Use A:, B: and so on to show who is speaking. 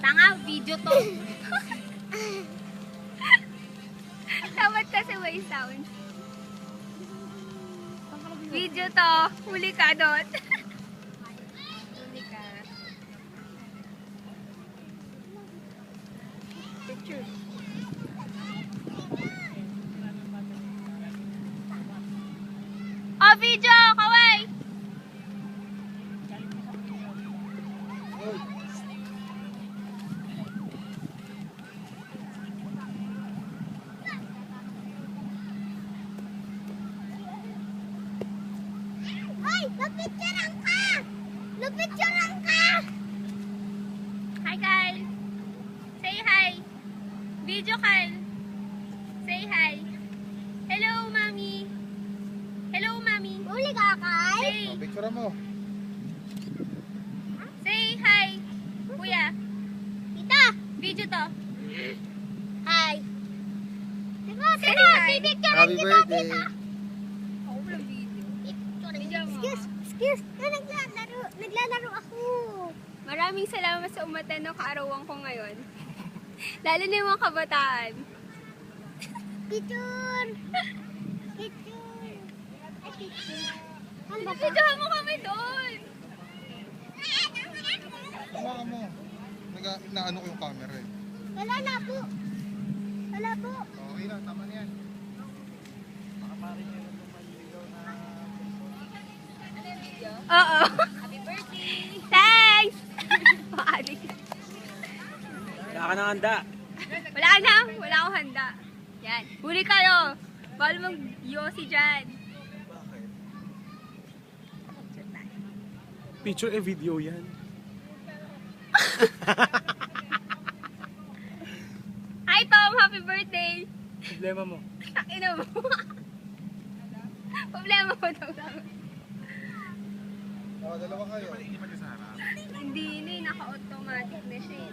A: Tanga, video to. Dapat kasi may sound. Video to. Huli ka doon. Huli ka. Picture. Oh, video! Kaway!
B: Hoy! Napicturean ka! Napicturean ka!
A: Hi, Kyle. Say hi. Video, Kyle. Say hi. Hello, Mami. Hello, Mami.
B: Uli ka, Kai?
A: Say,
C: Picture mo.
A: say hi. Kuya,
B: Tita!
A: video to.
B: Hi! Tita,
A: Say
B: tita!
A: hi.
B: Pipicturean
C: Happy
B: kita,
C: birthday.
B: tita!
A: Ako walang video. Video mo.
B: Excuse! Naglalaro ako!
A: Maraming salamat sa umatan ng kaarawan ko ngayon. Lalo na yung mga kabataan.
B: Picture! Picture! Ay, picture! Ano ba?
A: Videohan mo kami doon.
C: Tama mo. Naano ko yung camera eh.
B: Wala na po! Wala po!
C: Okay lang, tama na yan.
A: Oo. Happy birthday. Thanks. Maaari.
D: Wala ka nang handa.
A: Wala na. Wala akong handa. Yan. Huli kayo. Bawal mag-yosi dyan.
D: Picture e video yan.
A: Hi, Tom. Happy birthday.
D: Problema mo.
A: Ino mo. Problema mo daw.
C: Dalawa kayo.
A: Hindi na. Naka-automatic na siya.